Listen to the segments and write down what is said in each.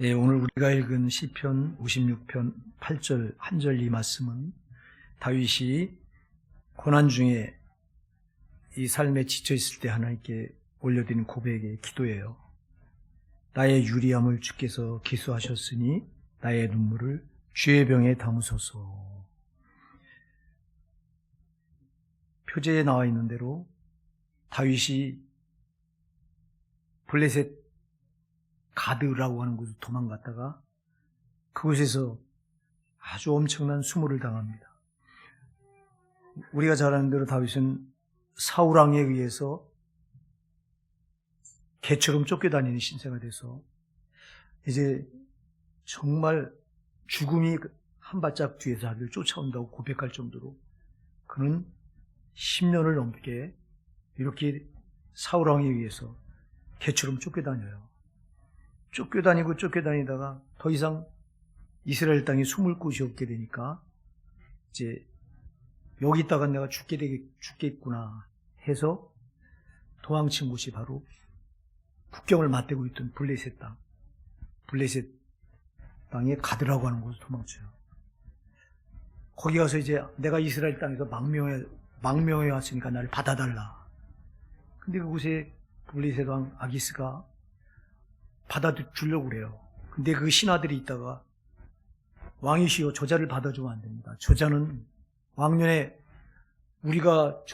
네, 오늘 우리가 읽은 시편 56편 8절 한 절 이 말씀은 다윗이 고난 중에 이 삶에 지쳐 있을 때 하나님께 올려드린 고백의 기도예요. 나의 유리함을 주께서 기수하셨으니 나의 눈물을 주의 병에 담으소서. 표제에 나와 있는 대로 다윗이 블레셋 가드라고 하는 곳으로 도망갔다가 그곳에서 아주 엄청난 수모를 당합니다. 우리가 잘 아는 대로 다윗은 사울왕에 의해서 개처럼 쫓겨다니는 신세가 돼서 이제 정말 죽음이 한 발짝 뒤에서 자기를 쫓아온다고 고백할 정도로 그는 10년을 넘게 이렇게 사울왕에 의해서 개처럼 쫓겨다녀요. 쫓겨다니다가 더 이상 이스라엘 땅에 숨을 곳이 없게 되니까 이제 여기 있다가 내가 죽겠구나 해서 도망친 곳이 바로 국경을 맞대고 있던 블레셋 땅에 가드라고 하는 곳을 도망쳐요. 거기 가서 이제 내가 이스라엘 땅에서 망명해 왔으니까 나를 받아달라. 근데 그곳에 블레셋 왕 아기스가 받아주려고 그래요. 근데 그 신하들이 있다가 왕이시여 저자를 받아주면 안 됩니다. 저자는 왕년에 우리가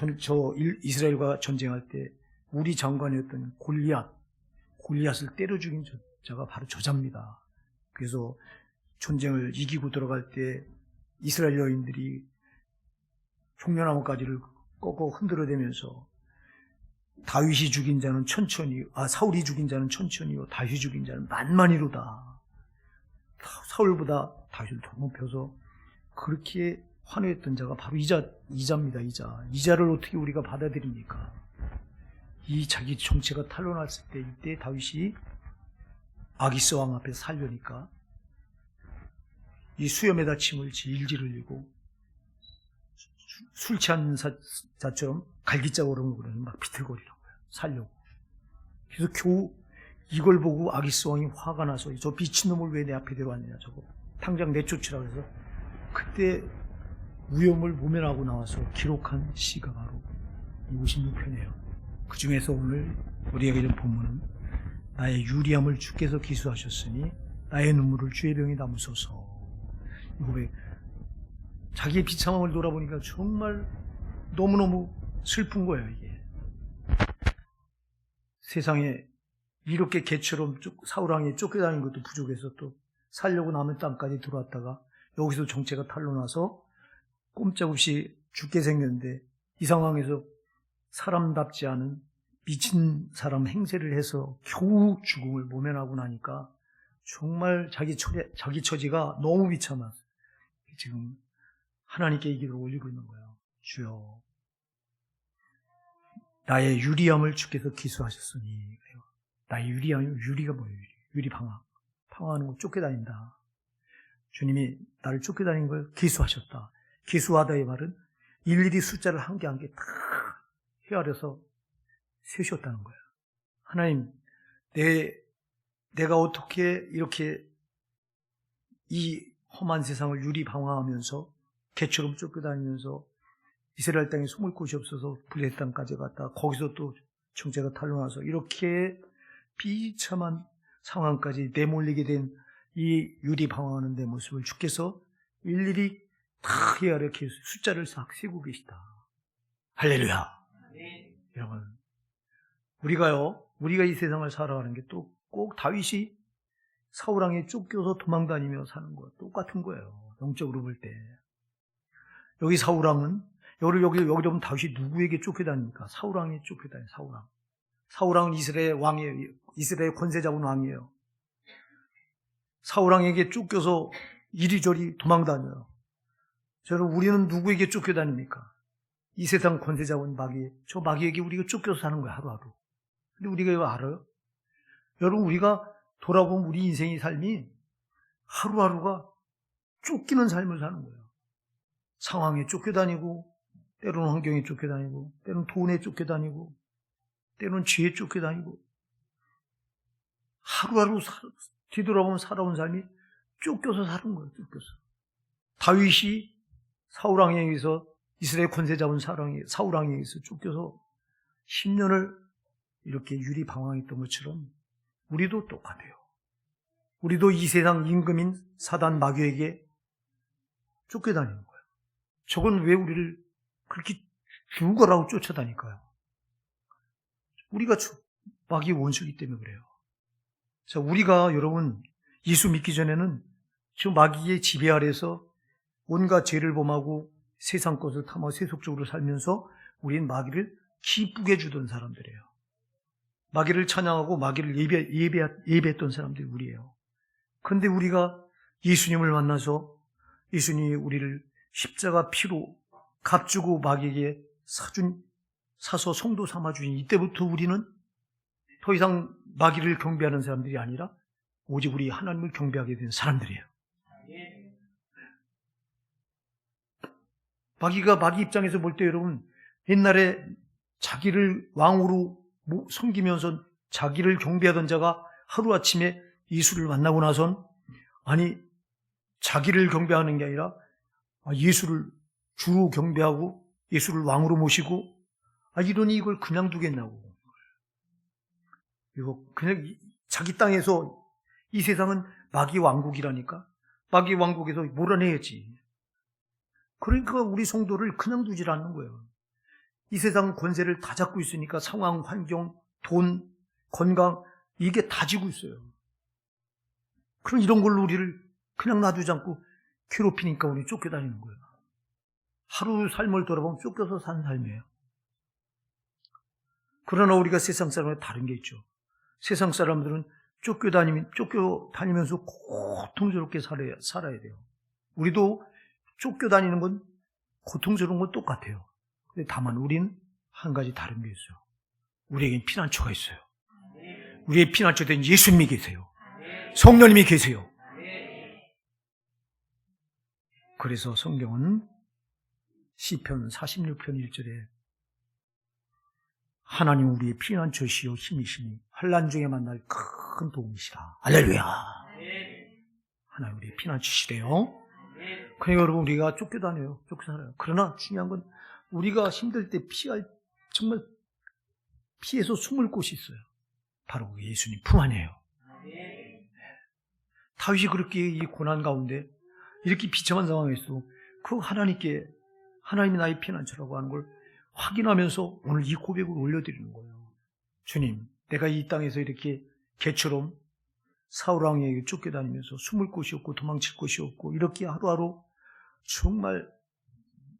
이스라엘과 전쟁할 때 우리 장관이었던 골리앗을 때려 죽인 저자가 바로 저자입니다. 그래서 전쟁을 이기고 들어갈 때 이스라엘 여인들이 종려나무가지를 꺾어 흔들어대면서 다윗이 죽인 자는 천천히, 사울이 죽인 자는 천천히요, 다윗이 죽인 자는 만만히로다. 사울보다 다윗을 더 높여서 그렇게 환호했던 자가 바로 이자입니다. 이자를 어떻게 우리가 받아들입니까? 이 자기 정체가 탄로났을 때 이때 다윗이 아기스 왕 앞에 살려니까 이 수염에다 침을 질질 흘리고 술 취한 자처럼 갈기자고로 막 비틀거리는 거예요. 살려고. 그래서 겨우 이걸 보고 아기스 왕이 화가 나서 저 미친놈을 왜 내 앞에 데려왔느냐 저거 당장 내쫓으라 그래서 그때 위험을 모면하고 나와서 기록한 시가 바로 56편이에요. 그 중에서 오늘 우리에게 읽은 본문은 나의 유리함을 주께서 기수하셨으니 나의 눈물을 주의 병에 담으소서. 이 고백. 자기의 비참함을 돌아보니까 정말 너무너무 슬픈 거예요, 이게. 세상에 이렇게 개처럼 사울왕에 쫓겨다닌 것도 부족해서 또 살려고 남의 땅까지 들어왔다가 여기서 정체가 탄로나서 꼼짝없이 죽게 생겼는데 이 상황에서 사람답지 않은 미친 사람 행세를 해서 겨우 죽음을 모면하고 나니까 정말 자기 처지가 너무 비참해서 지금 하나님께 이 기도를 올리고 있는 거예요. 주여, 나의 유리함을 주께서 기수하셨으니. 그래요. 나의 유리가 뭐예요? 유리 방황하는 거 쫓겨다닌다. 주님이 나를 쫓겨다닌 걸 기수하셨다. 기수하다의 말은 일일이 숫자를 한 개 한 개 다 헤아려서 세셨다는 거예요. 하나님, 내가 어떻게 이렇게 이 험한 세상을 유리 방황하면서 개처럼 쫓겨다니면서 이스라엘 땅에 숨을 곳이 없어서 블레셋 땅까지 갔다 거기서 또 정체가 탄로나서 이렇게 비참한 상황까지 내몰리게 된 이 유리 방황하는 내 모습을 주께서 일일이 다 헤아려 이렇게 숫자를 싹 세고 계시다. 할렐루야. 여러분, 우리가 이 세상을 살아가는 게 또 꼭 다윗이 사울왕에 쫓겨서 도망다니며 사는 거와 똑같은 거예요. 영적으로 볼 때. 여기 사울왕은 여기 보면 다윗이 누구에게 쫓겨다닙니까? 사울왕에 쫓겨다녀요. 사울왕은 이스라엘 왕이에요. 이스라엘 권세 잡은 왕이에요. 사울왕에게 쫓겨서 이리저리 도망다녀요. 저는 우리는 누구에게 쫓겨다닙니까? 이 세상 권세 잡은 저 마귀에게 우리가 쫓겨서 사는 거예요. 하루하루. 근데 우리가 이거 알아요? 여러분, 우리가 돌아보면 우리 인생의 삶이 하루하루가 쫓기는 삶을 사는 거예요. 상황에 쫓겨다니고, 때로는 환경에 쫓겨다니고, 때로는 돈에 쫓겨다니고, 때로는 죄에 쫓겨다니고, 하루하루 뒤돌아보면 살아온 삶이 쫓겨서 사는 거예요. 쫓겨서. 다윗이 사울왕에 의해서 이스라엘 권세 잡은 사울왕에 의해서 쫓겨서 10년을 이렇게 유리방황했던 것처럼 우리도 똑같아요. 우리도 이 세상 임금인 사단 마귀에게 쫓겨다니는 거예요. 저건 왜 우리를 그렇게 죽어라고 쫓아다닐까요? 우리가 마귀의 원수이기 때문에 그래요. 자, 우리가 여러분 예수 믿기 전에는 저 마귀의 지배 아래서 온갖 죄를 범하고 세상 것을 탐하 세속적으로 살면서 우리는 마귀를 기쁘게 주던 사람들이에요. 마귀를 찬양하고 마귀를 예배했던 사람들이 우리예요. 그런데 우리가 예수님을 만나서 예수님이 우리를 십자가 피로 값주고 마귀에게 사서 성도 삼아주신 이때부터 우리는 더 이상 마귀를 경배하는 사람들이 아니라 오직 우리 하나님을 경배하게 된 사람들이에요. 마귀가 마귀 입장에서 볼 때 여러분 옛날에 자기를 왕으로 섬기면서 자기를 경배하던 자가 하루아침에 예수를 만나고 나선 아니 자기를 경배하는 게 아니라 예수를 주로 경배하고 예수를 왕으로 모시고 이러니 이걸 그냥 두겠냐고. 이거 그냥 자기 땅에서 이 세상은 마귀 왕국이라니까 마귀 왕국에서 몰아내야지. 그러니까 우리 성도를 그냥 두질 않는 거예요. 이 세상 권세를 다 잡고 있으니까 상황, 환경, 돈, 건강 이게 다 지고 있어요. 그럼 이런 걸로 우리를 그냥 놔두지 않고 괴롭히니까 우리 쫓겨다니는 거예요. 하루 삶을 돌아보면 쫓겨서 사는 삶이에요. 그러나 우리가 세상 사람과 다른 게 있죠. 세상 사람들은 쫓겨다니면서 고통스럽게 살아야 돼요. 우리도 쫓겨다니는 건 고통스러운 건 똑같아요. 근데 다만 우리는 한 가지 다른 게 있어요. 우리에겐 피난처가 있어요. 우리의 피난처 된 예수님이 계세요. 성령님이 계세요. 그래서 성경은 시편 46편 1절에 하나님 우리의 피난처시요 힘이시니 환난 중에 만날 큰 도움이시라. 할렐루야. 하나님 우리의 피난처시래요. 그러니까 여러분 우리가 쫓겨다녀요. 쫓겨다녀요. 그러나 중요한 건 우리가 힘들 때 정말 피해서 숨을 곳이 있어요. 바로 예수님 품 안이에요. 다윗이 그렇게 이 고난 가운데 이렇게 비참한 상황에서 그 하나님이 나의 피난처라고 하는 걸 확인하면서 오늘 이 고백을 올려드리는 거예요. 주님, 내가 이 땅에서 이렇게 개처럼 사울왕에게 쫓겨다니면서 숨을 곳이 없고 도망칠 곳이 없고 이렇게 하루하루 정말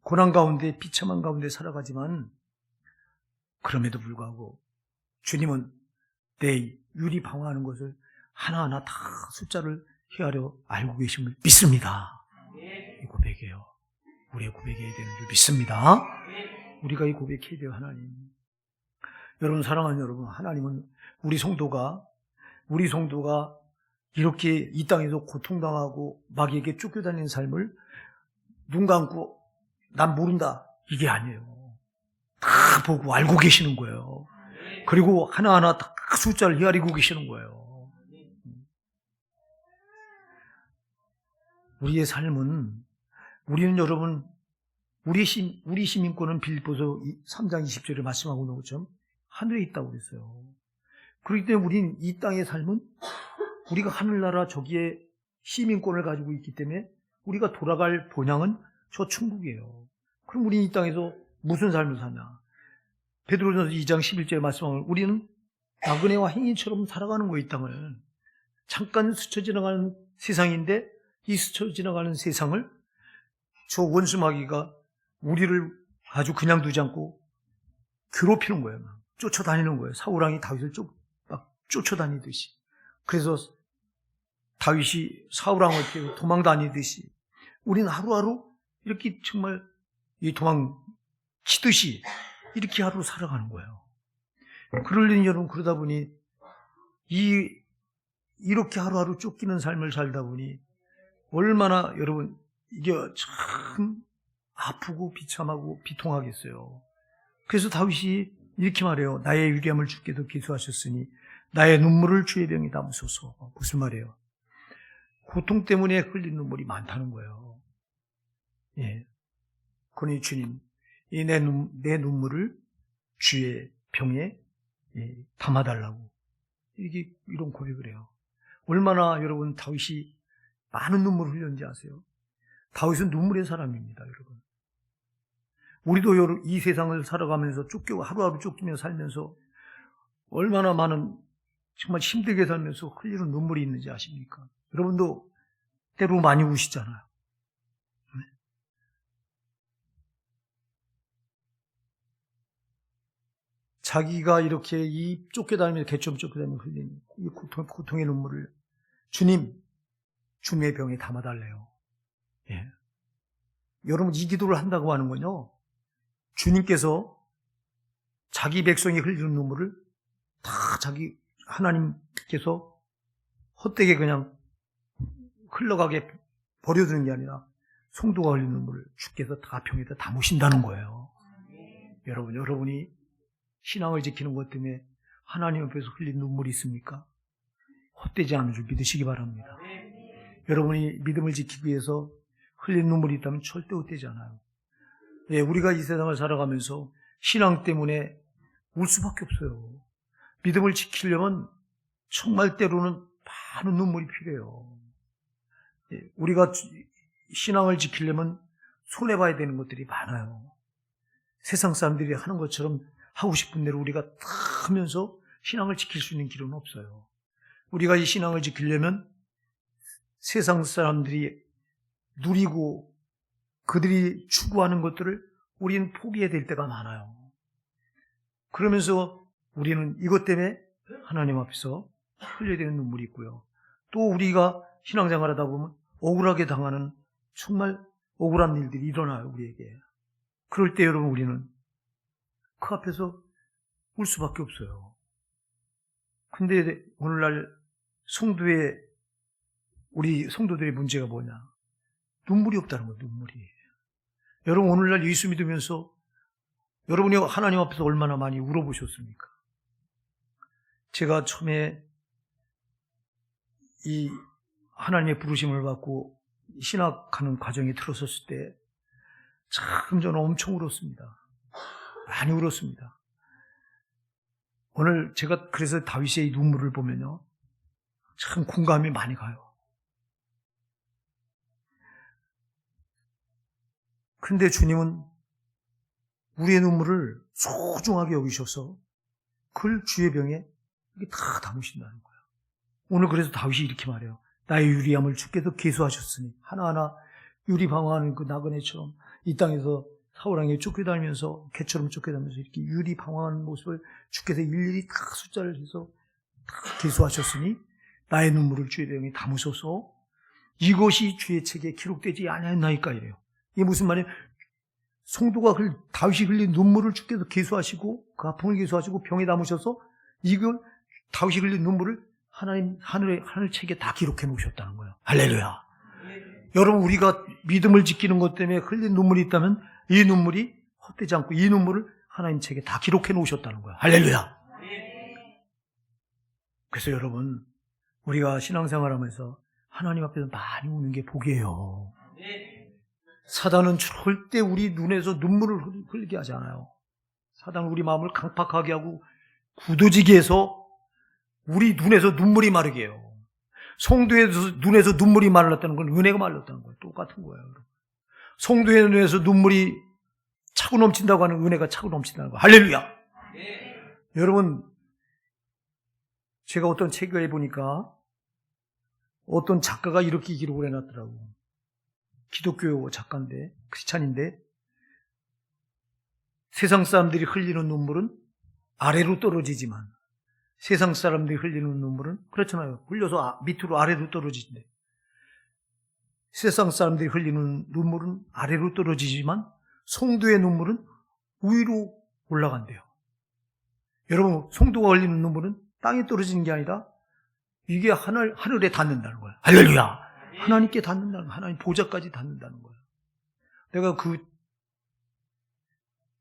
고난 가운데 비참한 가운데 살아가지만 그럼에도 불구하고 주님은 내 유리 방황하는 것을 하나하나 다 숫자를 헤아려 알고 계심을 믿습니다. 이 고백이에요. 우리의 고백해야 되는 줄 믿습니다. 우리가 이 고백해야 돼요. 하나님. 여러분 사랑하는 여러분, 하나님은 우리 성도가 이렇게 이 땅에서 고통당하고 마귀에게 쫓겨다니는 삶을 눈 감고 난 모른다 이게 아니에요. 다 보고 알고 계시는 거예요. 그리고 하나하나 다 숫자를 헤아리고 계시는 거예요. 우리의 삶은 우리는 여러분 우리 시민권은 빌립보서 3장 20절에 말씀하고 있는 것처럼 하늘에 있다고 그랬어요. 그렇기 때문에 우리는 이 땅의 삶은 우리가 하늘나라 저기에 시민권을 가지고 있기 때문에 우리가 돌아갈 본향은 저 천국이에요. 그럼 우리는 이 땅에서 무슨 삶을 사냐? 베드로전서 2장 11절에 말씀하면 우리는 나그네와 행인처럼 살아가는 거예요. 이 땅을. 잠깐 스쳐 지나가는 세상인데 이 스쳐 지나가는 세상을 저 원수 마귀가 우리를 아주 그냥 두지 않고 괴롭히는 거예요. 막. 쫓아다니는 거예요. 사울왕이 다윗을 막 쫓아다니듯이. 그래서 다윗이 사울왕을 도망 다니듯이 우리는 하루하루 이렇게 정말 이 도망치듯이 이렇게 하루 살아가는 거예요. 그러려니 여러분 그러다 보니 이렇게 하루하루 쫓기는 삶을 살다 보니 얼마나 여러분 이게 참 아프고 비참하고 비통하겠어요. 그래서 다윗이 이렇게 말해요. 나의 유리함을 주께도 기수하셨으니 나의 눈물을 주의 병에 담으소서. 무슨 말이에요? 고통 때문에 흘린 눈물이 많다는 거예요. 예. 그러니 주님, 이 내 눈물을 주의 병에 담아달라고. 이런 고백을 해요. 얼마나 여러분 다윗이 많은 눈물을 흘렸는지 아세요? 다윗은 눈물의 사람입니다, 여러분. 우리도 이 세상을 살아가면서 하루하루 쫓기며 살면서 얼마나 많은 정말 힘들게 살면서 흘리는 눈물이 있는지 아십니까? 여러분도 때로 많이 우시잖아요. 자기가 이렇게 쫓겨다니면서 개처럼 쫓겨다니면서 흘린 이 고통의 눈물을 주님, 주님의 병에 담아달래요. 예. 여러분, 이 기도를 한다고 하는 건요, 주님께서 자기 백성이 흘리는 눈물을 다 하나님께서 헛되게 그냥 흘러가게 버려두는 게 아니라 성도가 흘리는 눈물을 주께서 다 병에다 담으신다는 거예요. 여러분이 신앙을 지키는 것 때문에 하나님 앞에서 흘린 눈물이 있습니까? 헛되지 않은 줄 믿으시기 바랍니다. 여러분이 믿음을 지키기 위해서 흘린 눈물이 있다면 절대 헛되지 않아요. 예, 우리가 이 세상을 살아가면서 신앙 때문에 울 수밖에 없어요. 믿음을 지키려면 정말 때로는 많은 눈물이 필요해요. 예, 우리가 신앙을 지키려면 손해봐야 되는 것들이 많아요. 세상 사람들이 하는 것처럼 하고 싶은 대로 우리가 다 하면서 신앙을 지킬 수 있는 길은 없어요. 우리가 이 신앙을 지키려면 세상 사람들이 누리고 그들이 추구하는 것들을 우리는 포기해야 될 때가 많아요. 그러면서 우리는 이것 때문에 하나님 앞에서 흘려야 되는 눈물이 있고요. 또 우리가 신앙생활 하다 보면 억울하게 당하는 정말 억울한 일들이 일어나요, 우리에게. 그럴 때 여러분 우리는 그 앞에서 울 수밖에 없어요. 근데 오늘날 우리 성도들의 문제가 뭐냐? 눈물이 없다는 거예요, 눈물이. 여러분 오늘날 예수 믿으면서 여러분이 하나님 앞에서 얼마나 많이 울어보셨습니까? 제가 처음에 이 하나님의 부르심을 받고 신학하는 과정에 들어섰을 때 참 저는 엄청 울었습니다. 많이 울었습니다. 오늘 제가 그래서 다윗의 이 눈물을 보면요, 참 공감이 많이 가요. 근데 주님은 우리의 눈물을 소중하게 여기셔서 그걸 주의 병에 이렇게 다 담으신다는 거예요. 오늘 그래서 다윗이 이렇게 말해요. 나의 유리함을 주께서 계수하셨으니 하나하나 유리 방황하는 그 나그네처럼 이 땅에서 사울왕에 쫓겨다니면서 개처럼 쫓겨다니면서 이렇게 유리 방황하는 모습을 주께서 일일이 다 숫자를 해서 다 계수하셨으니 나의 눈물을 주의 병에 담으소서. 이것이 주의 책에 기록되지 아니하였나이까 이래요. 이게 무슨 말이에요? 성도가 다윗이 흘린 눈물을 주께서 계수하시고 그 아픔을 계수하시고 병에 담으셔서 이걸 다윗이 흘린 눈물을 하늘 책에 다 기록해 놓으셨다는 거예요. 할렐루야. 여러분 우리가 믿음을 지키는 것 때문에 흘린 눈물이 있다면 이 눈물이 헛되지 않고 이 눈물을 하나님 책에 다 기록해 놓으셨다는 거예요. 할렐루야. 그래서 여러분 우리가 신앙생활하면서 하나님 앞에서 많이 우는 게 복이에요. 사단은 절대 우리 눈에서 눈물을 흘리게 하지 않아요. 사단은 우리 마음을 강팍하게 하고 굳어지게 해서 우리 눈에서 눈물이 마르게 해요. 성도의 눈에서 눈물이 말랐다는 건 은혜가 말랐다는 거예요. 똑같은 거예요. 성도의 눈에서 눈물이 차고 넘친다고 하는 은혜가 차고 넘친다는 거예요. 할렐루야. 여러분 제가 어떤 책을 보니까 어떤 작가가 이렇게 기록을 해놨더라고요. 기독교 작가인데 크리스찬인데 세상 사람들이 흘리는 눈물은 아래로 떨어지지만 세상 사람들이 흘리는 눈물은 그렇잖아요. 흘려서 밑으로 아래로 떨어지는데 세상 사람들이 흘리는 눈물은 아래로 떨어지지만 성도의 눈물은 위로 올라간대요. 여러분 성도가 흘리는 눈물은 땅에 떨어지는 게 아니라 이게 하늘에 닿는다는 거예요. 할렐루야. 하나님께 닿는다는 거예요. 하나님 보좌까지 닿는다는 거예요. 내가 그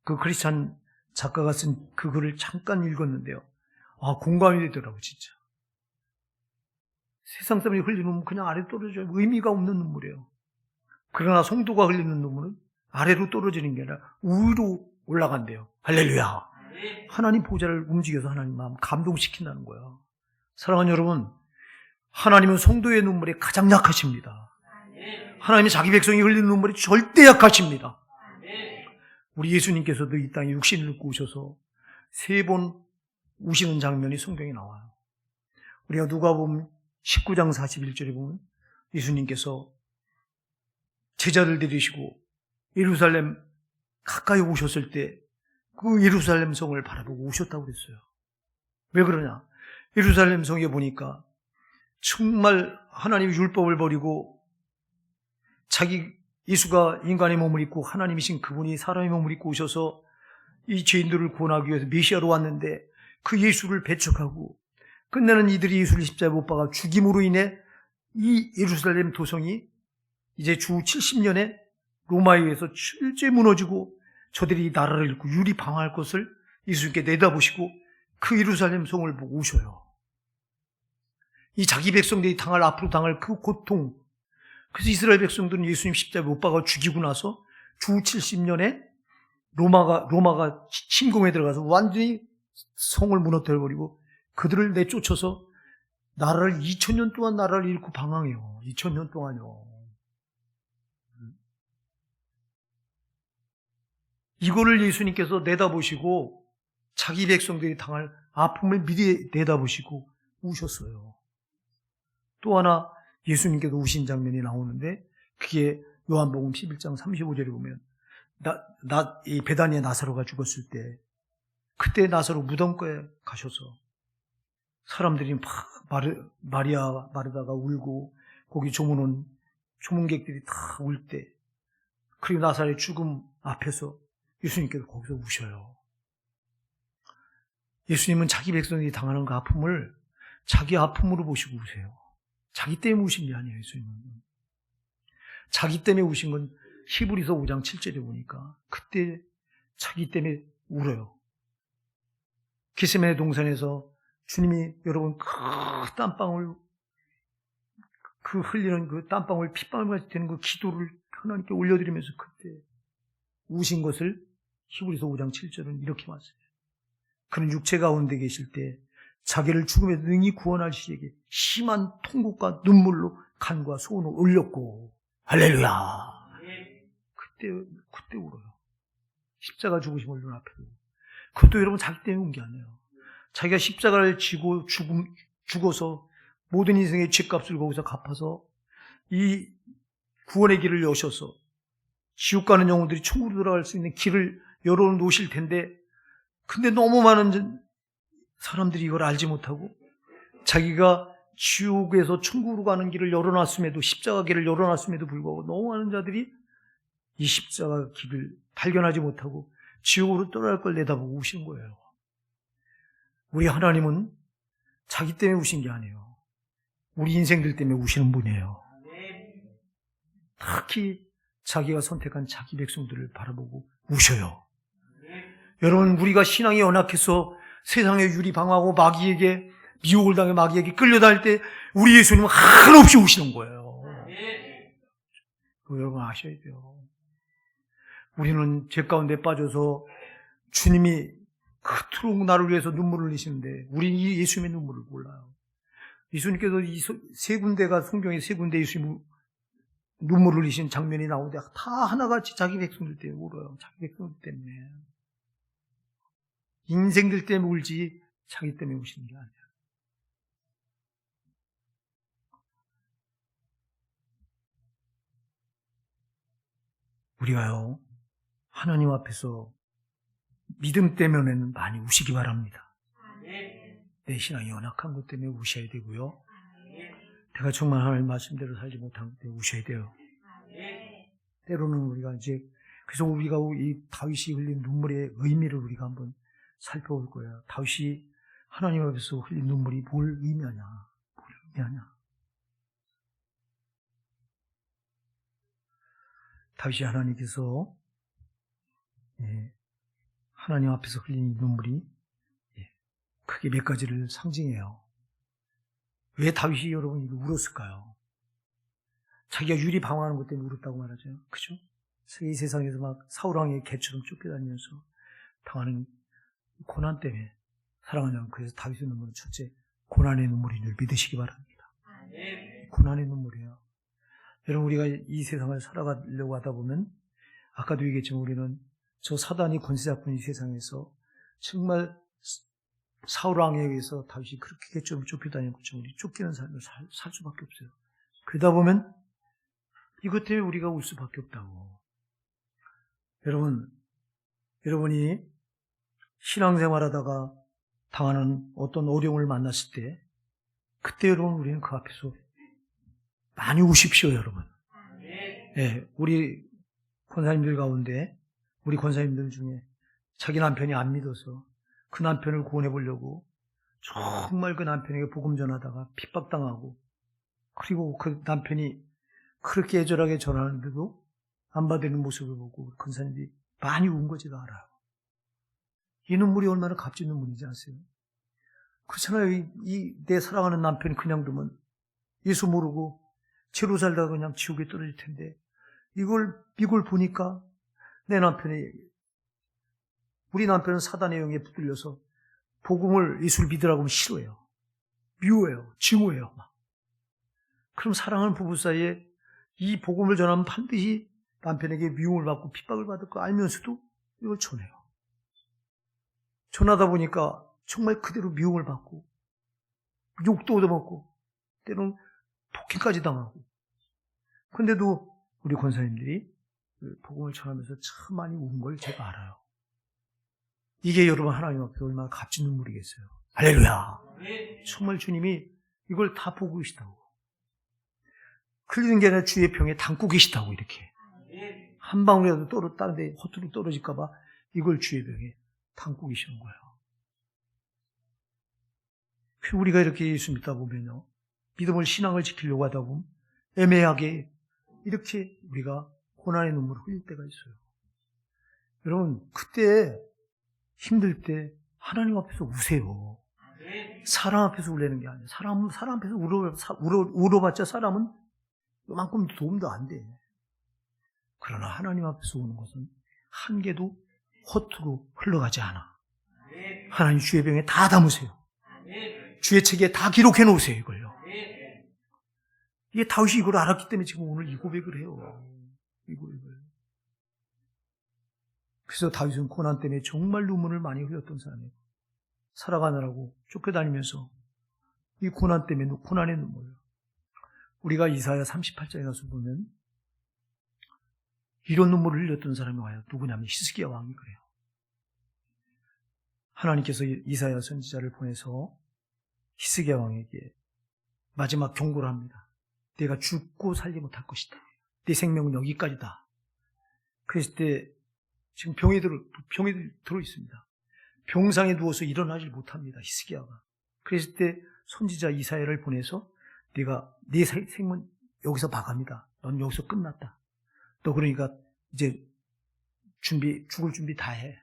크리스찬 작가가 쓴 그 글을 잠깐 읽었는데요. 공감이 되더라고, 진짜. 세상 사람이 흘리는 눈물은 그냥 아래로 떨어져요. 의미가 없는 눈물이에요. 그러나 성도가 흘리는 눈물은 아래로 떨어지는 게 아니라 위로 올라간대요. 할렐루야. 하나님 보좌를 움직여서 하나님 마음 감동시킨다는 거예요. 사랑하는 여러분, 하나님은 성도의 눈물에 가장 약하십니다. 하나님이 자기 백성이 흘리는 눈물에 절대 약하십니다. 우리 예수님께서도 이 땅에 육신을 입고 오셔서 3번 우시는 장면이 성경에 나와요. 우리가 누가복음 19장 41절에 보면 예수님께서 제자를 데리시고 예루살렘 가까이 오셨을 때 그 예루살렘 성을 바라보고 오셨다고 그랬어요. 왜 그러냐? 예루살렘 성에 보니까 정말 하나님의 율법을 버리고 자기 예수가 인간의 몸을 입고 하나님이신 그분이 사람의 몸을 입고 오셔서 이 죄인들을 구원하기 위해서 메시아로 왔는데 그 예수를 배척하고 끝내는 이들이 예수를 십자가에 못 박아 죽임으로 인해 이 예루살렘 도성이 이제 주 70년에 로마에 의해서 철저히 무너지고 저들이 이 나라를 잃고 유리방황할 것을 예수님께 내다보시고 그 예루살렘 성을 보고 우셔요. 이 자기 백성들이 앞으로 당할 그 고통. 그래서 이스라엘 백성들은 예수님 십자가에 못 박아 죽이고 나서 주 70년에 로마가 침공에 들어가서 완전히 성을 무너뜨려버리고 그들을 내쫓아서 나라를 2000년 동안 나라를 잃고 방황해요. 2000년 동안요. 이거를 예수님께서 내다보시고 자기 백성들이 당할 아픔을 미리 내다보시고 우셨어요. 또 하나 예수님께서 우신 장면이 나오는데 그게 요한복음 11장 35절에 보면 이 베다니에 나사로가 죽었을 때 그때 나사로 무덤가에 가셔서 사람들이 막 마리아 마르다가 울고 거기 조문객들이 다 울 때 그리고 나사로의 죽음 앞에서 예수님께서 거기서 우셔요. 예수님은 자기 백성들이 당하는 그 아픔을 자기 아픔으로 보시고 우세요. 자기 때문에 우신 게 아니에요. 예수님은. 자기 때문에 우신 건 히브리서 5장 7절에 보니까 그때 자기 때문에 울어요. 게세마네 동산에서 주님이 여러분 그 땀방울 그 흘리는 그 땀방울 핏방울같이 되는 그 기도를 하나님께 올려드리면서 그때 우신 것을 히브리서 5장 7절은 이렇게 말씀해요. 그는 육체 가운데 계실 때 자기를 죽음에서 능히 구원할 시에게 심한 통곡과 눈물로 간과 소원을 올렸고 할렐루야. 그때 울어요. 십자가 죽으심을 눈앞에. 그것도 여러분 자기 때문에 온 게 아니에요. 자기가 십자가를 지고 죽어서 모든 인생의 죗값을 거기서 갚아서 이 구원의 길을 여셔서 지옥 가는 영혼들이 천국으로 들어갈 수 있는 길을 열어놓으실 텐데 근데 너무 많은 사람들이 이걸 알지 못하고 자기가 지옥에서 천국으로 가는 길을 열어놨음에도 십자가 길을 열어놨음에도 불구하고 너무 많은 자들이 이 십자가 길을 발견하지 못하고 지옥으로 떠날 걸 내다보고 우신 거예요. 우리 하나님은 자기 때문에 우신 게 아니에요. 우리 인생들 때문에 우시는 분이에요. 특히 자기가 선택한 자기 백성들을 바라보고 우셔요. 여러분, 우리가 신앙이 연약해서 세상에 유리방황하고 마귀에게 미혹을 당해 마귀에게 끌려다닐 때 우리 예수님은 한없이 우시는 거예요. 그거 여러분 아셔야 돼요. 우리는 죄 가운데 빠져서 주님이 그토록 나를 위해서 눈물을 흘리시는데 우리는 이 예수님의 눈물을 몰라요. 예수님께서 이 세 군데가 성경에 세 군데 예수님 눈물을 흘리신 장면이 나오는데 다 하나같이 자기 백성들 때문에 울어요. 자기 백성들 때문에. 인생들 때문에 울지 자기 때문에 우시는 게 아니야. 우리가요, 하나님 앞에서 믿음 때문에는 많이 우시기 바랍니다. 내 신앙이 연약한 것 때문에 우셔야 되고요. 내가 정말 하나님 말씀대로 살지 못한 것 때문에 우셔야 돼요. 때로는 우리가 이제, 그래서 우리가 이 다윗이 흘린 눈물의 의미를 우리가 한번 살펴볼 거예요. 다윗이 하나님 앞에서 흘린 눈물이 뭘 의미하냐. 뭘 의미하냐. 다윗이 하나님께서 하나님 앞에서 흘린 눈물이 크게 몇 가지를 상징해요. 왜 다윗이 여러분 이거 울었을까요? 자기가 유리 방황하는 것 때문에 울었다고 말하죠. 그죠? 이 세상에서 막 사울왕의 개처럼 쫓겨다니면서 당하는 고난 때문에 사랑하는 여러분, 그래서 다윗의 눈물은 첫째, 고난의 눈물인 줄 믿으시기 바랍니다. 고난의 눈물이에요. 여러분, 우리가 이 세상을 살아가려고 하다 보면 아까도 얘기했지만 우리는 저 사단이 권세 잡은 이 세상에서 정말 사울왕에 의해서 다윗이 그렇게 개처럼 쫓겨다니고 우리 쫓기는 삶을 살 수밖에 없어요. 그러다 보면 이것 때문에 우리가 울 수밖에 없다고. 여러분이 신앙생활 하다가 당하는 어떤 어려움을 만났을 때, 그때 여러분, 우리는 그 앞에서 많이 우십시오, 여러분. 예, 우리 권사님들 가운데, 우리 권사님들 중에 자기 남편이 안 믿어서 그 남편을 구원해 보려고 정말 그 남편에게 복음 전하다가 핍박당하고, 그리고 그 남편이 그렇게 애절하게 전하는데도 안 받는 모습을 보고 권사님들이 많이 운 거 제가 알아요. 이 눈물이 얼마나 값진 눈물인지 아세요? 그렇잖아요. 내 사랑하는 남편이 그냥 두면 예수 모르고 죄로 살다가 그냥 지옥에 떨어질 텐데, 이걸 보니까 우리 남편은 사단의 영에 붙들려서 복음을, 예수를 믿으라고 하면 싫어해요. 미워해요. 증오해요. 그럼 사랑하는 부부 사이에 이 복음을 전하면 반드시 남편에게 미움을 받고 핍박을 받을 거 알면서도 이걸 전해요. 전하다 보니까 정말 그대로 미움을 받고 욕도 얻어먹고 때로는 폭행까지 당하고, 그런데도 우리 권사님들이 복음을 전하면서 참 많이 운 걸 제가 알아요. 이게 여러분 하나님 앞에 얼마나 값진 눈물이겠어요. 할렐루야. 정말 주님이 이걸 다 보고 계시다고. 흘리는 게 아니라 주의 병에 담고 계시다고. 이렇게 한 방울이라도 다른 데 허투루 떨어질까 봐 이걸 주의 병에 담고 계시는 거예요. 우리가 이렇게 예수 믿다 보면요, 믿음을, 신앙을 지키려고 하다 보면 애매하게 이렇게 우리가 고난의 눈물을 흘릴 때가 있어요. 여러분, 그때 힘들 때 하나님 앞에서 우세요. 사람 앞에서 울려는 게 아니에요. 사람 앞에서 울어봤자 사람은 요만큼 도움도 안 돼. 그러나 하나님 앞에서 우는 것은 한 개도 허투루 흘러가지 않아. 하나님 주의 병에 다 담으세요. 주의 책에 다 기록해 놓으세요, 이걸요. 이게 다윗이 이걸 알았기 때문에 지금 오늘 이 고백을 해요. 이걸. 그래서 다윗은 고난 때문에 정말 눈물을 많이 흘렸던 사람이에요. 살아가느라고 쫓겨다니면서 이 고난 때문에 고난의 눈물. 우리가 이사야 38장에 가서 보면 이런 눈물을 흘렸던 사람이 와요. 누구냐면 히스기야 왕이 그래요. 하나님께서 이사야 선지자를 보내서 히스기야 왕에게 마지막 경고를 합니다. 내가 죽고 살지 못할 것이다. 네 생명은 여기까지다. 그랬을 때 지금 병이 들어 있습니다. 병상에 누워서 일어나질 못합니다. 히스기야가. 그랬을 때 선지자 이사야를 보내서 네 생은 여기서 마감이다. 넌 여기서 끝났다. 너 그러니까 이제 죽을 준비 다 해.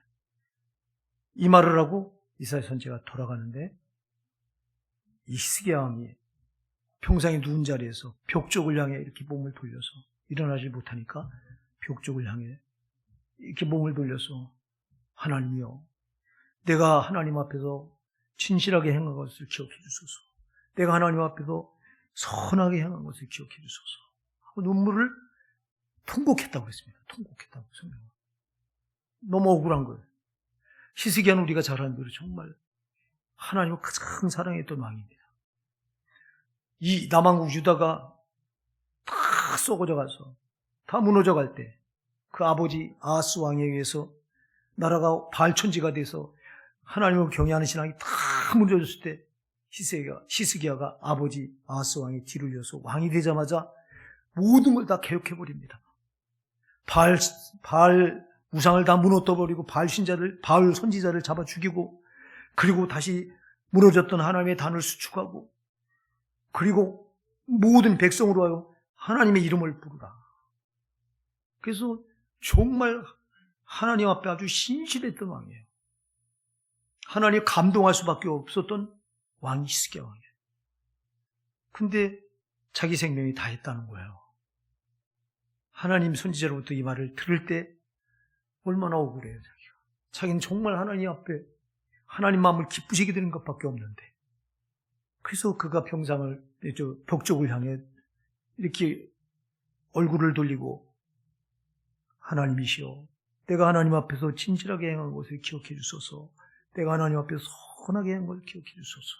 이 말을 하고 이사야 선지자가 돌아가는데 이 히스기야 왕이 평상에 누운 자리에서 벽 쪽을 향해 이렇게 몸을 돌려서 일어나지 못하니까 벽 쪽을 향해 이렇게 몸을 돌려서 하나님이여, 내가 하나님 앞에서 진실하게 행한 것을 기억해 주소서. 내가 하나님 앞에서 선하게 행한 것을 기억해 주소서 하고 눈물을 통곡했다고 했습니다. 통곡했다고 성경. 너무 억울한 거예요. 히스기야는 우리가 잘 아는 대로 정말 하나님을 가장 사랑했던 왕입니다. 이 남왕국 유다가 다 썩어져 가서 다 무너져 갈 때 그 아버지 아하스 왕에 의해서 나라가 바알천지가 돼서 하나님을 경외하는 신앙이 다 무너졌을 때 히스기야가 아버지 아하스 왕의 뒤를 이어서 왕이 되자마자 모든 걸 다 개혁해버립니다. 바알 우상을 다 무너뜨려버리고 바알 선지자를 잡아 죽이고, 그리고 다시 무너졌던 하나님의 단을 수축하고, 그리고 모든 백성으로 하여 하나님의 이름을 부르라. 그래서 정말 하나님 앞에 아주 신실했던 왕이에요. 하나님 감동할 수밖에 없었던 왕이 히스기야 왕이에요. 근데 자기 생명이 다했다는 거예요. 하나님 선지자로부터 이 말을 들을 때 얼마나 억울해요. 자기는 정말 하나님 앞에 하나님 마음을 기쁘시게 되는 것밖에 없는데, 그래서 그가 벽 쪽을 향해 이렇게 얼굴을 돌리고, 하나님이시여, 내가 하나님 앞에서 진실하게 행한 것을 기억해 주소서, 내가 하나님 앞에서 선하게 행한 것을 기억해 주소서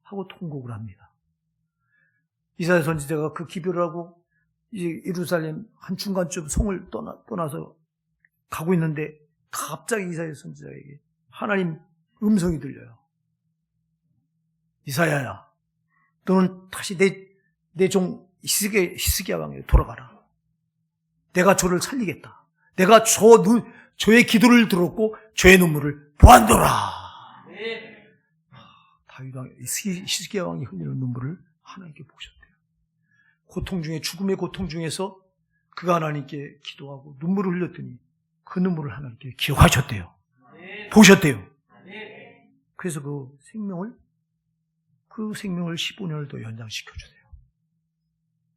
하고 통곡을 합니다. 이사야 선지자가 그 기별을 하고 이제 예루살렘 한중간쯤 성을 떠나서 가고 있는데, 갑자기 이사야 선지자에게 하나님 음성이 들려요. 이사야야, 너는 다시 내 종 히스기야 왕에게 돌아가라. 내가 저를 살리겠다. 내가 저의 기도를 들었고 저의 눈물을 보았노라. 다윗 왕, 히스기야 왕이 흘리는 눈물을 하나님께 보셨대요. 고통 중에, 죽음의 고통 중에서 그가 하나님께 기도하고 눈물을 흘렸더니 그 눈물을 하나님께 기억하셨대요. 보셨대요. 그래서 그 생명을 15년을 더 연장시켜주세요.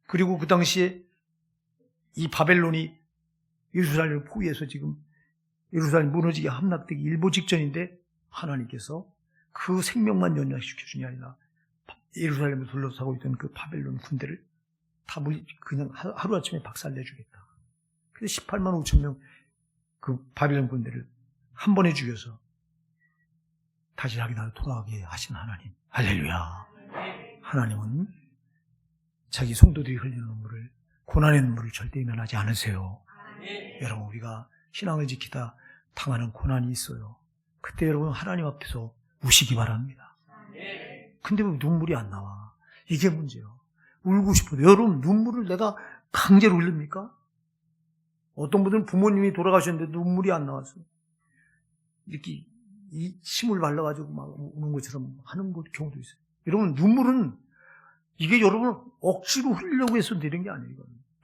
그리고 그 당시에 이 바벨론이 예루살렘을 포위해서 지금 예루살렘 무너지게 함락되기 일보 직전인데, 하나님께서 그 생명만 연장시켜주니 아니라 예루살렘을 둘러싸고 있던 그 바벨론 군대를 다 그냥 하루아침에 박살내주겠다. 그래서 18만 5천 명 그 바벨론 군대를 한 번에 죽여서 다시 자기 나라로 돌아가게 하신 하나님. 할렐루야. 하나님은 자기 성도들이 흘리는 눈물을, 고난의 눈물을 절대 인면하지 않으세요. 여러분, 우리가 신앙을 지키다 당하는 고난이 있어요. 그때 여러분 하나님 앞에서 우시기 바랍니다. 근데 왜 눈물이 안 나와? 이게 문제예요. 울고 싶어도, 여러분 눈물을 내가 강제로 흘립니까? 어떤 분들은 부모님이 돌아가셨는데 눈물이 안 나와서 이렇게 이 침을 발라가지고 막 우는 것처럼 하는 경우도 있어요. 여러분, 눈물은 이게 여러분 억지로 흘리려고 해서 내는 게 아니에요.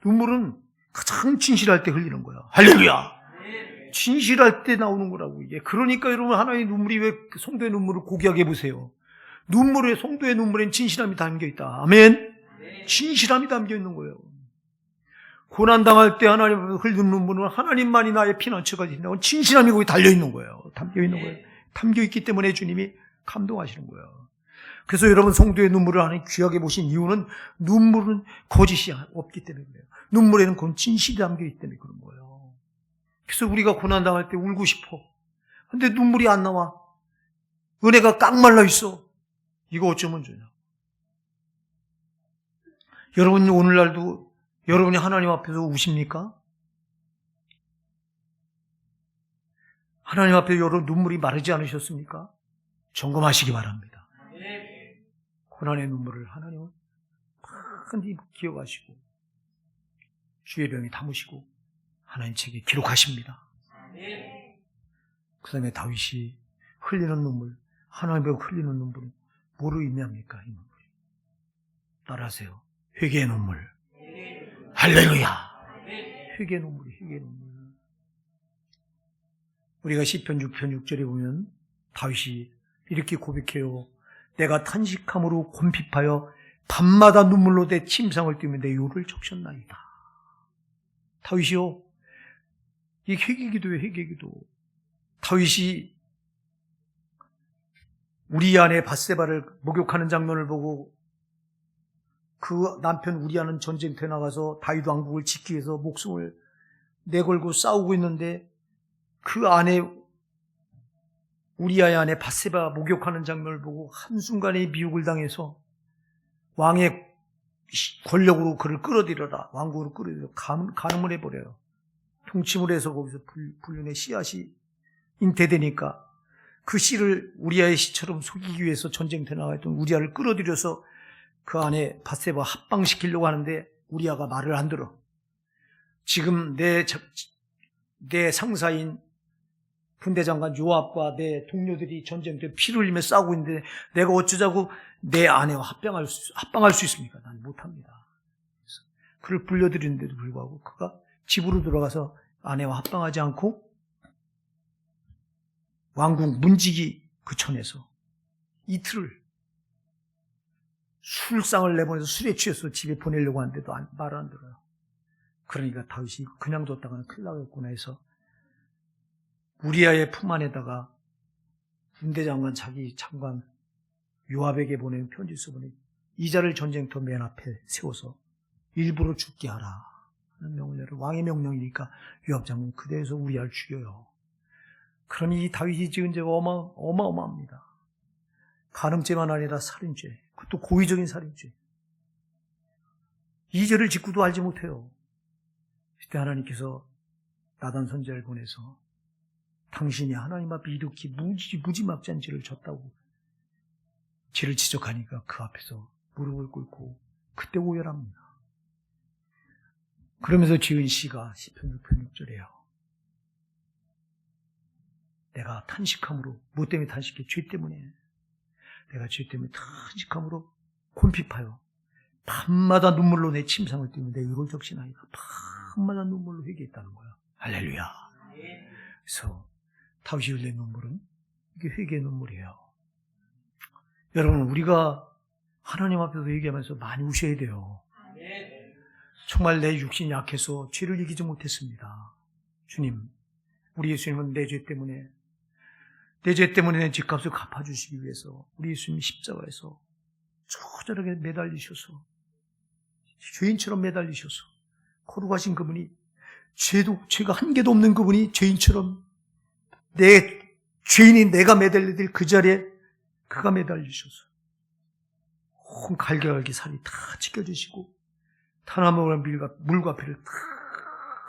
눈물은 가장 진실할 때 흘리는 거야. 할렐루야! 진실할 때 나오는 거라고, 이게. 그러니까 여러분, 하나의 눈물이 왜 성도의 눈물을 고귀하게 보세요. 성도의 눈물엔 진실함이 담겨 있다. 아멘? 진실함이 담겨 있는 거예요. 고난당할 때 하나님 앞에서 흘리는 눈물은 하나님만이 나의 피난처가 된다고 진실함이 거기 달려있는 거예요. 담겨 있는 거예요. 담겨 있기 때문에 주님이 감동하시는 거예요. 그래서 여러분, 성도의 눈물을 하나님 귀하게 보신 이유는 눈물은 거짓이 없기 때문에 그래요. 눈물에는 그런 진실이 담겨 있기 때문에 그런 거예요. 그래서 우리가 고난당할 때 울고 싶어. 근데 눈물이 안 나와. 은혜가 깡말라 있어. 이거 어쩌면 좋냐. 여러분, 오늘날도 여러분이 하나님 앞에서 우십니까? 하나님 앞에 여러분 눈물이 마르지 않으셨습니까? 점검하시기 바랍니다. 고난의 눈물을 하나님은 많이 기억하시고 주의 병에 담으시고 하나님 책에 기록하십니다. 그 다음에 다윗이 흘리는 눈물, 하나님 앞에 흘리는 눈물은 뭐로 의미합니까? 이 눈물이. 따라하세요. 회개의 눈물. 할렐루야. 회개의 눈물이, 회개의 눈물. 우리가 시편 6편 6절에 보면 다윗이 이렇게 고백해요. 내가 탄식함으로 곤핍하여 밤마다 눈물로 내 침상을 띠며 내 요를 적셨나이다. 다윗이요, 이 회개기도예요, 회개기도. 다윗이 우리아의 밧세바를 목욕하는 장면을 보고 그 남편 우리아는 전쟁터에 나가서 다윗 왕국을 지키기 위해서 목숨을 내걸고 싸우고 있는데 그 아내 우리아의 아내 밧세바 목욕하는 장면을 보고 한순간에 미혹을 당해서 왕의 권력으로 그를 끌어들여라, 왕국으로 끌어들여 간음을 해버려요. 통침을 해서 거기서 불륜의 씨앗이 잉태되니까 그 씨를 우리아의 씨처럼 속이기 위해서 전쟁터에 나가있던 우리아를 끌어들여서 그 안에 밧세바 합방시키려고 하는데 우리아가 말을 안 들어. 지금 내 상사인 군대장관 요압과 내 동료들이 전쟁터에 피를 흘리며 싸우고 있는데 내가 어쩌자고 내 아내와 합방할 수 있습니까? 난 못합니다. 그래서 그를 불려드리는데도 불구하고 그가 집으로 들어가서 아내와 합방하지 않고 왕국 문지기 그 천에서 이틀을 술상을 내보내서 술에 취해서 집에 보내려고 하는데도 말 안 들어요. 그러니까 다윗이 그냥 뒀다가는 큰일 나겠구나 해서 우리아의 품 안에다가 군대장관 자기 장관 요압에게 보낸 편지 써보니 이자를 전쟁터 맨 앞에 세워서 일부러 죽게 하라 하는 명령을 내려. 왕의 명령이니까 요압 장군 그대에서 우리아를 죽여요. 그러니 이 다윗이 지은 죄가 어마어마합니다. 간음죄만 아니라 살인죄, 그것도 고의적인 살인죄. 이 죄를 짓고도 알지 못해요. 그때 하나님께서 나단 선지자를 보내서 당신이 하나님 앞에 이렇게 무지막지한 죄를 졌다고 죄를 지적하니까 그 앞에서 무릎을 꿇고 그때 오열합니다. 그러면서 지은 시가 시편 6편 6절이에요. 내가 탄식함으로, 뭐 때문에 탄식해? 죄 때문에. 내가 죄 때문에 탄식함으로 곤핍하여 밤마다 눈물로 내 침상을 띄우며 내 의를 적시나이다. 밤마다 눈물로 회개했다는 거야. 할렐루야. 그래서 다윗이 흘린 눈물은 이게 회개의 눈물이에요. 여러분, 우리가 하나님 앞에서 얘기하면서 많이 우셔야 돼요. 정말 내 육신이 약해서 죄를 이기지 못했습니다. 주님, 우리 예수님은 내 죄 때문에 내 집값을 갚아주시기 위해서 우리 예수님이 십자가에서 초절하게 매달리셔서 죄인처럼 매달리셔서 거룩하신 그분이 죄가 한 개도 없는 그분이 죄인처럼 내 죄인이 내가 매달려야 될 그 자리에 그가 매달리셔서 온 갈겨갈기 살이 다 찢겨주시고 탄화물과 물과 피를 다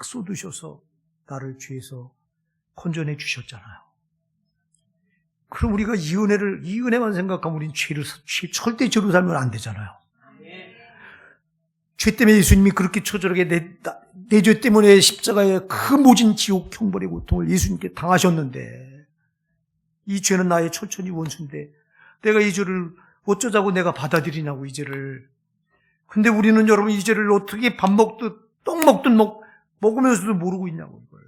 쏟으셔서 나를 죄에서 건져내 주셨잖아요. 그럼 우리가 이 은혜만 생각하면 우리는 절대 죄로 살면 안 되잖아요. 죄 때문에 예수님이 그렇게 초절하게 내 죄 때문에 십자가에 그 모진 지옥 형벌의 고통을 예수님께 당하셨는데 이 죄는 나의 초천이 원수인데 내가 이 죄를 어쩌자고 내가 받아들이냐고 이 죄를. 근데 우리는 여러분 이 죄를 어떻게 밥 먹듯 떡 먹듯 먹으면서도 모르고 있냐고 이걸.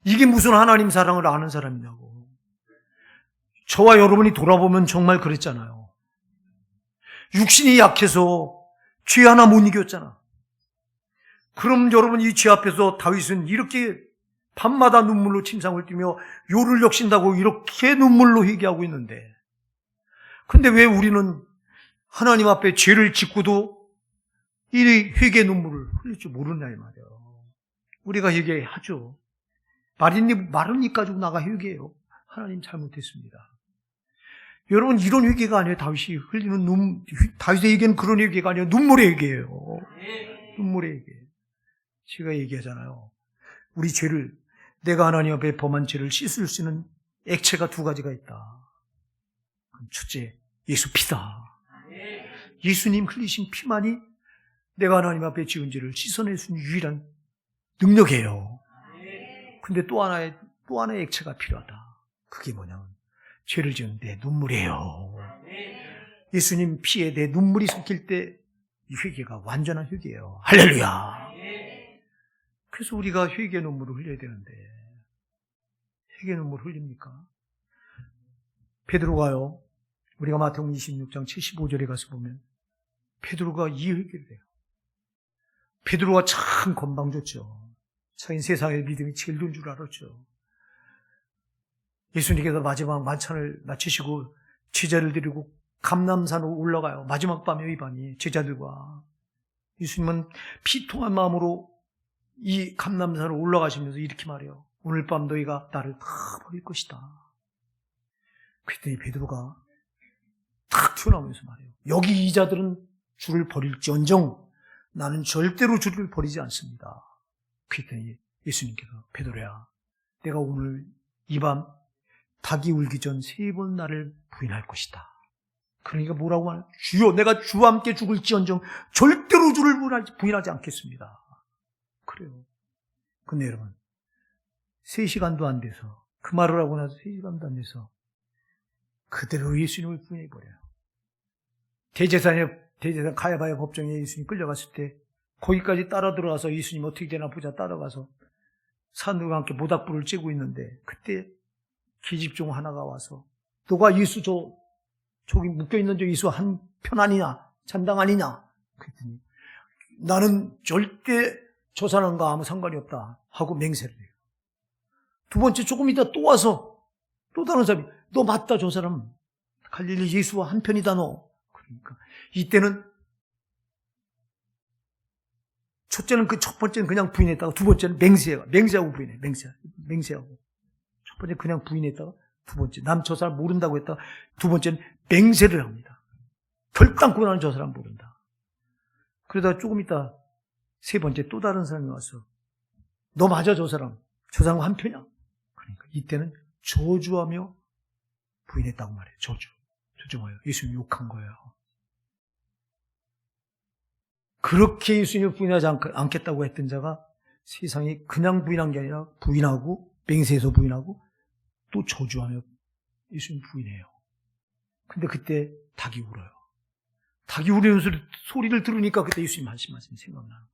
이게 무슨 하나님 사랑을 아는 사람이냐고. 저와 여러분이 돌아보면 정말 그랬잖아요. 육신이 약해서 죄 하나 못 이겼잖아. 그럼 여러분 이 죄 앞에서 다윗은 이렇게 밤마다 눈물로 침상을 띄며 요를 역신다고 이렇게 눈물로 회개하고 있는데 근데 왜 우리는 하나님 앞에 죄를 짓고도 이 회개 눈물을 흘릴 줄 모르냐 이 말이에요. 우리가 회개하죠. 마른 입 가지고 나가 회개해요. 하나님 잘못했습니다. 여러분 이런 회개가 아니에요. 다윗이 흘리는 다윗의 회개는 그런 회개가 아니에요. 눈물의 회개예요. 눈물의 회개. 제가 얘기하잖아요. 우리 죄를 내가 하나님 앞에 범한 죄를 씻을 수 있는 액체가 두 가지가 있다. 첫째, 예수 피다. 예수님 흘리신 피만이 내가 하나님 앞에 지은 죄를 씻어낼 수 있는 유일한 능력이에요. 근데 또 하나의 액체가 필요하다. 그게 뭐냐면 죄를 지은 내 눈물이에요. 예수님 피에 내 눈물이 섞일 때 이 회개가 완전한 회개예요. 할렐루야. 그래서 우리가 회개의 눈물을 흘려야 되는데 회개의 눈물을 흘립니까? 베드로가요. 우리가 마태복음 26장 75절에 가서 보면 베드로가 이 회개를 해요. 베드로가 참 건방졌죠. 자기는 세상의 믿음이 제일 좋은 줄 알았죠. 예수님께서 마지막 만찬을 마치시고 제자를 데리고 감람산으로 올라가요. 마지막 밤에 이 밤이 제자들과 예수님은 비통한 마음으로 이 감람산으로 올라가시면서 이렇게 말해요. 오늘 밤 너희가 나를 다 버릴 것이다. 그랬더니 베드로가 탁 튀어나오면서 말해요. 여기 이 자들은 주를 버릴지언정 나는 절대로 주를 버리지 않습니다. 그랬더니 예수님께서 베드로야 내가 오늘 이 밤 닭이 울기 전 3번 나를 부인할 것이다. 그러니까 뭐라고 하냐? 주여 내가 주와 함께 죽을지언정 절대로 주를 부인하지 않겠습니다. 그래요. 근데 여러분 3시간도 안 돼서 그 말을 하고 나서 3시간도 안 돼서 그대로 예수님을 부인해버려요. 대제사장 가야바의 법정에 예수님 끌려갔을 때 거기까지 따라 들어가서 예수님 어떻게 되나 보자 따라가서 사람들과 함께 모닥불을 쬐고 있는데 그때 계집 중 하나가 와서 너가 예수 저기 묶여있는 저 예수 한 편 아니냐? 잔당 아니냐? 그랬더니 나는 절대 저 사람과 아무 상관이 없다 하고 맹세를 해요. 두 번째 조금 있다 또 와서 또 다른 사람이 너 맞다 저 사람 갈릴리 예수와 한 편이다 너. 그러니까 이때는 첫째는 첫 번째는 그냥 부인했다가 두 번째는 맹세하고 부인해. 맹세하고. 첫 번째 그냥 부인했다가 두 번째 남 저 사람 모른다고 했다가 두 번째는 맹세를 합니다. 결단코 나는 저 사람 모른다. 그러다가 조금 있다 세 번째 또 다른 사람이 와서 너 맞아 저 사람 한 편이야. 그러니까 이때는 저주하며 부인했다고 말해요. 저주하여 예수님 욕한 거예요. 그렇게 예수님을 부인하지 않겠다고 했던 자가 세상에 그냥 부인한 게 아니라 부인하고 맹세해서 부인하고 또 저주하며 예수님 부인해요. 근데 그때 닭이 울어요. 닭이 우리는 소리를 들으니까 그때 예수님 하신 말씀이 생각나는 거예요.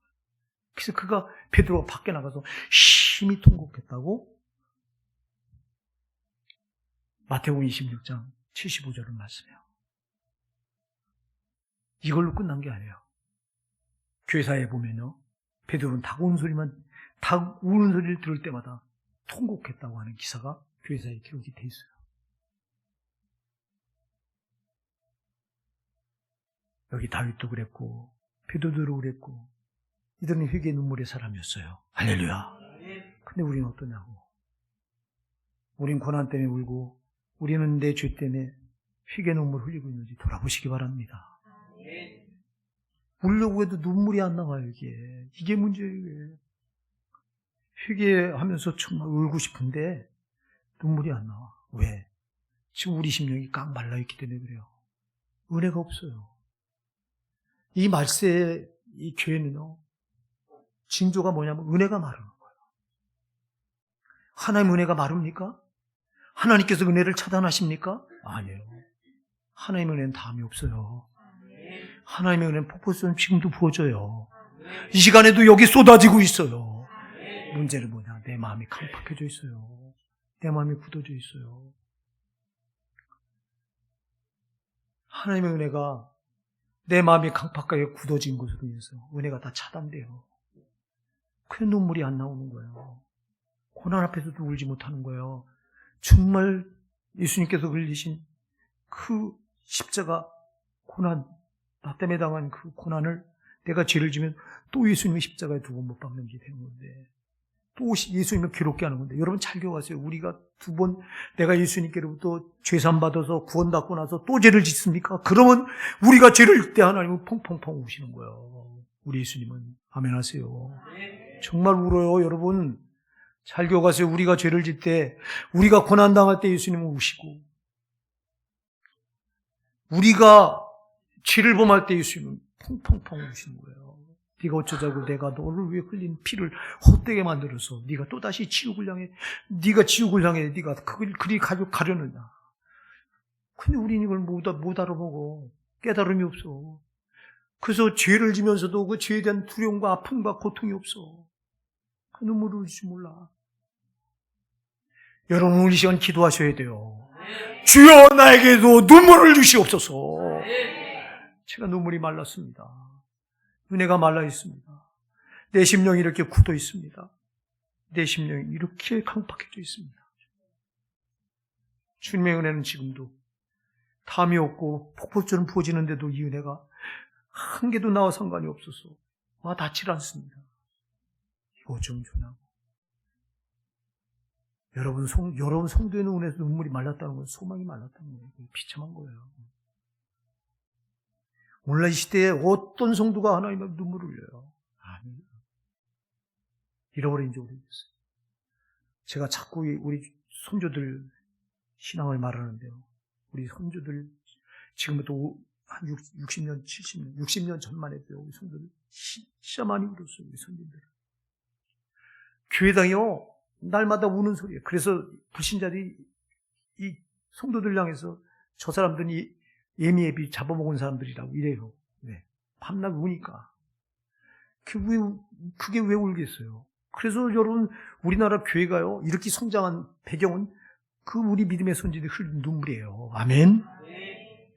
그래서 그가 베드로가 밖에 나가서 심히 통곡했다고 마태복음 26장 75절을 말씀해요. 이걸로 끝난 게 아니에요. 교회사에 보면요, 베드로는 닭 우는 소리를 들을 때마다 통곡했다고 하는 기사가 교회사에 기록이 돼 있어요. 여기 다윗도 그랬고 베드로도 그랬고 이들은 회개의 눈물의 사람이었어요. 할렐루야. 근데 우리는 어떠냐고. 우린 고난 때문에 울고 우리는 내 죄 때문에 회개의 눈물 흘리고 있는지 돌아보시기 바랍니다. 울려고 해도 눈물이 안 나와요. 이게 문제예요. 이게. 회개하면서 정말 울고 싶은데 눈물이 안 나와. 왜? 지금 우리 심령이 꽉 말라있기 때문에 그래요. 은혜가 없어요. 이 말세의 이 교회는요, 징조가 뭐냐면 은혜가 마르는 거예요. 하나님의 은혜가 마릅니까? 하나님께서 은혜를 차단하십니까? 아니에요. 하나님의 은혜는 다음이 없어요. 하나님의 은혜는 폭포처럼 지금도 부어져요. 이 시간에도 여기 쏟아지고 있어요. 문제는 뭐냐? 내 마음이 강팍해져 있어요. 내 마음이 굳어져 있어요. 하나님의 은혜가 내 마음이 강팍하게 굳어진 것으로 인해서 은혜가 다 차단돼요. 그 눈물이 안 나오는 거예요. 고난 앞에서도 울지 못하는 거예요. 정말 예수님께서 흘리신 그 십자가 고난, 나 때문에 당한 그 고난을 내가 죄를 지면 또 예수님의 십자가에 두고 못 박는 게 되는 건데, 또 예수님을 괴롭게 하는 건데, 여러분 잘 기억하세요. 우리가 두 번 내가 예수님께로부터 죄산 받아서 구원받고 나서 또 죄를 짓습니까? 그러면 우리가 죄를 짓 때 하나님은 펑펑펑 우시는 거예요. 우리 예수님은. 아멘 하세요. 정말 울어요. 여러분 잘 기억하세요. 우리가 죄를 짓 때, 우리가 고난당할 때 예수님은 우시고, 우리가 죄를 범할 때 예수님은 펑펑펑 우시는 거예요. 네가 어쩌자고 내가 너를 위해 흘린 피를 헛되게 만들어서 네가 또다시 지옥을 향해 네가 그걸 그리 가려느냐. 근데 우리는 이걸 못 알아보고 깨달음이 없어. 그래서 죄를 지면서도 그 죄에 대한 두려움과 아픔과 고통이 없어. 그 눈물을 흘리지 몰라. 여러분 오늘 이 시간 기도하셔야 돼요. 주여 나에게도 눈물을 주시옵소서. 제가 눈물이 말랐습니다. 은혜가 말라 있습니다. 내 심령이 이렇게 굳어 있습니다. 내 심령이 이렇게 강팍해져 있습니다. 주님의 은혜는 지금도 담이 없고 폭포처럼 부어지는데도 이 은혜가 한 개도 나와 상관이 없어서 와 닿질 않습니다. 이거 좀 주나고. 여러분 성도의 눈에서 눈물이 말랐다는 건 소망이 말랐다는 거예요. 비참한 거예요. 오늘날 이 시대에 어떤 성도가 하나님 앞에 눈물을 흘려요? 아니에요. 잃어버린 지 오래됐어요. 제가 자꾸 우리 손주들 신앙을 말하는데요. 우리 손주들 지금부터 한 60년, 70년, 60년 전만 해도요. 우리 손주들 진짜 많이 울었어요. 우리 손주들. 교회당이요. 날마다 우는 소리예요. 그래서 불신자들이 이 성도들 향해서 저 사람들이 예비 잡아먹은 사람들이라고 이래요. 네. 밤낮 우니까. 그게 왜 울겠어요? 그래서 여러분, 우리나라 교회가요, 이렇게 성장한 배경은 그 우리 믿음의 선지들이 흘린 눈물이에요. 아멘?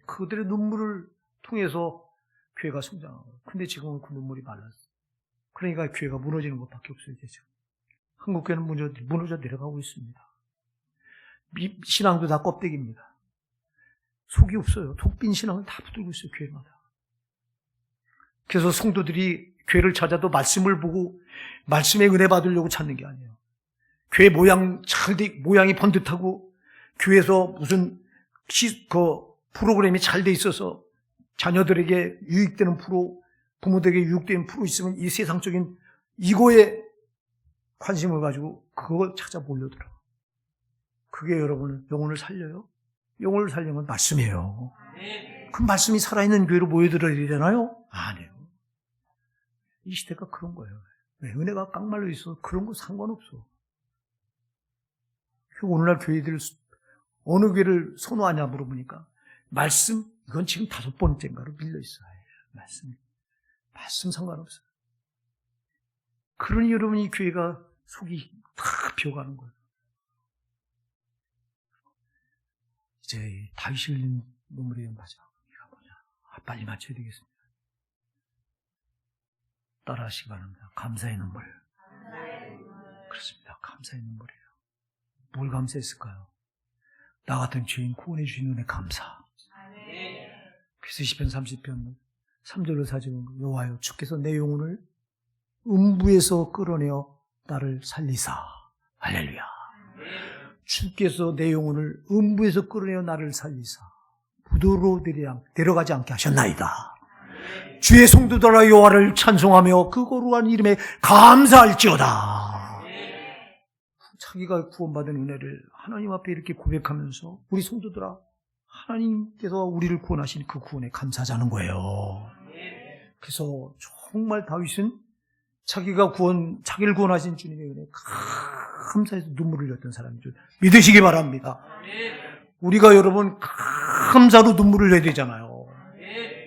그들의 눈물을 통해서 교회가 성장한 거예요. 근데 지금은 그 눈물이 말랐어요. 그러니까 교회가 무너지는 것밖에 없어요, 지금. 한국교회는 무너져 내려가고 있습니다. 신앙도 다 껍데기입니다. 속이 없어요. 독빈 신앙을 다 붙들고 있어요, 교회마다. 그래서 성도들이 교회를 찾아도 말씀을 보고 말씀의 은혜 받으려고 찾는 게 아니에요. 교회 모양이 번듯하고 교회에서 무슨 프로그램이 잘 돼 있어서 자녀들에게 유익되는 프로, 부모들에게 유익되는 프로 있으면 이 세상적인 이거에 관심을 가지고 그걸 찾아 몰려들어. 그게 여러분은 영혼을 살려요? 영혼을 살리는 말씀이에요. 그 말씀이 살아있는 교회로 모여들어야 되잖아요? 아니에요. 이 시대가 그런 거예요. 왜? 은혜가 깡말로 있어서 그런 거 상관없어. 오늘날 교회들 어느 교회를 선호하냐 물어보니까 말씀, 이건 지금 5번째인가로 밀려있어요. 말씀 상관없어요. 그러니 여러분, 이 교회가 속이 다 비어가는 거예요. 이제 다윗이 흘린 눈물이 마지막 이가 뭐냐? 빨리 맞춰야 되겠습니다. 따라하시기 바랍니다. 감사의 눈물. 그렇습니다. 감사의 눈물이에요. 뭘 감사했을까요? 나 같은 죄인 구원해 주신 은혜 감사. 그래서 시편 30편 3절로 4절, 여호와여 주께서 내 영혼을 음부에서 끌어내어 나를 살리사. 할렐루야. 주께서 내 영혼을 음부에서 끌어내어 나를 살리사 부도로 데려가지 않게 하셨나이다. 주의 성도들아 여호와를 찬송하며 그 거룩한 이름에 감사할지어다. 자기가 구원받은 은혜를 하나님 앞에 이렇게 고백하면서 우리 성도들아, 하나님께서 우리를 구원하신 그 구원에 감사하자는 거예요. 그래서 정말 다윗은 자기를 구원하신 주님의 은혜에 감사해서 눈물을 흘렸던 사람인 줄 믿으시기 바랍니다. 우리가 여러분 감사로 눈물을 흘려야 되잖아요.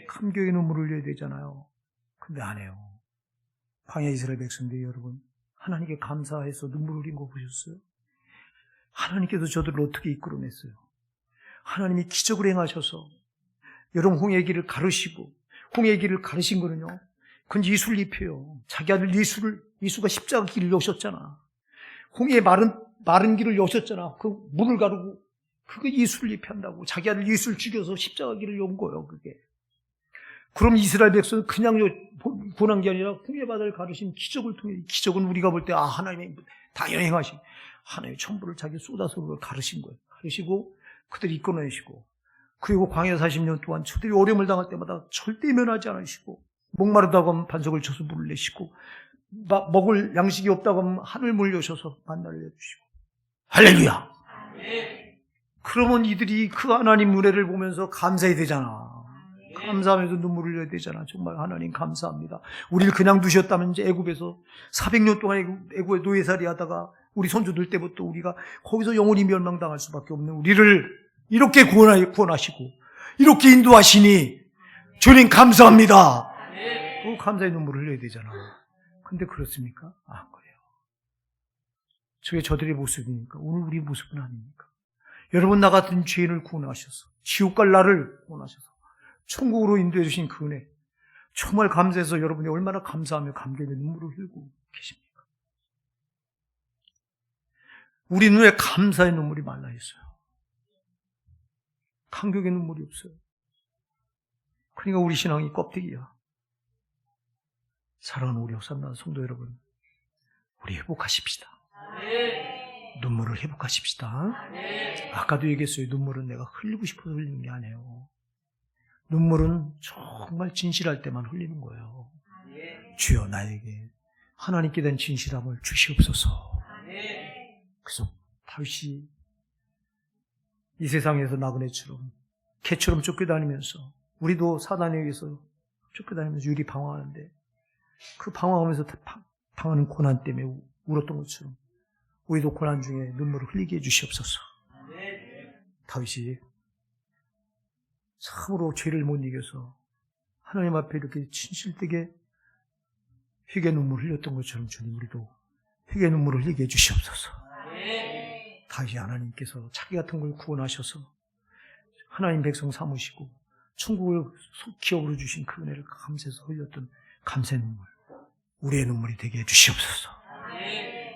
감격의 눈물을 흘려야 되잖아요. 근데 안 해요. 광야 이스라엘 백성들이 여러분 하나님께 감사해서 눈물을 흘린 거 보셨어요? 하나님께서 저들을 어떻게 이끌어냈어요? 하나님이 기적을 행하셔서 여러분 홍해의 길을 가르시고, 홍해의 길을 가르신 거는요, 그건 예수잎이에요. 자기 아들 예수가 십자가 길을 여셨잖아. 홍해의 마른 길을 여셨잖아. 그 물을 가르고 그거 예수잎이 한다고. 자기 아들 예수를 죽여서 십자가 길을 연 거예요, 그게. 그럼 이스라엘 백성은 그냥 구원한 게 아니라 홍해 바다를 가르신 기적을 통해, 기적은 우리가 볼 때 하나님이 당연히 행하신 하나님의 천부를 자기 쏟아서 그걸 가르신 거예요. 가르시고 그들이 이끌어내시고, 그리고 광야 40년 동안 저들이 어려움을 당할 때마다 절대 면하지 않으시고, 목마르다고 하면 반석을 쳐서 물을 내시고, 먹을 양식이 없다고 하면 하늘물 여셔서 만나를 내주시고. 할렐루야. 그러면 이들이 그 하나님 은혜를 보면서 감사해야 되잖아. 감사하면서 눈물을 흘려야 되잖아. 정말 하나님 감사합니다. 우리를 그냥 두셨다면 이제 애굽에서 400년 동안 애굽에 노예살이 하다가 우리 선조들 때부터 우리가 거기서 영원히 멸망당할 수밖에 없는 우리를 이렇게 구원하시고 이렇게 인도하시니 주님 감사합니다. 그 감사의 눈물을 흘려야 되잖아. 근데 그렇습니까? 안 그래요. 저게 저들의 모습이니까 오늘 우리 모습은 아닙니까? 여러분, 나 같은 죄인을 구원하셔서 지옥 갈 나를 구원하셔서 천국으로 인도해 주신 그 은혜, 정말 감사해서 여러분이 얼마나 감사하며 감격의 눈물을 흘리고 계십니까? 우리 눈에 감사의 눈물이 말라 있어요. 감격의 눈물이 없어요. 그러니까 우리 신앙이 껍데기야. 사랑하는 우리 호산나 성도 여러분, 우리 회복하십시다. 눈물을 회복하십시다. 아까도 얘기했어요. 눈물은 내가 흘리고 싶어서 흘리는 게 아니에요. 눈물은 정말 진실할 때만 흘리는 거예요. 주여 나에게 하나님께 대한 진실함을 주시옵소서. 그래서 다윗이 이 세상에서 나그네처럼 개처럼 쫓겨다니면서, 우리도 사단에 의해서 쫓겨다니면서 유리 방황하는데 그 방황하면서 당하는 고난 때문에 울었던 것처럼 우리도 고난 중에 눈물을 흘리게 해주시옵소서. 다윗이 참으로 죄를 못 이겨서 하나님 앞에 이렇게 진실되게 회개 눈물을 흘렸던 것처럼 주님, 우리도 회개 눈물을 흘리게 해주시옵소서. 다시 하나님께서 자기 같은 걸 구원하셔서 하나님 백성 삼으시고 천국을 기업으로 주신 그 은혜를 감사해서 흘렸던 감사의 눈물, 우리의 눈물이 되게 해주시옵소서.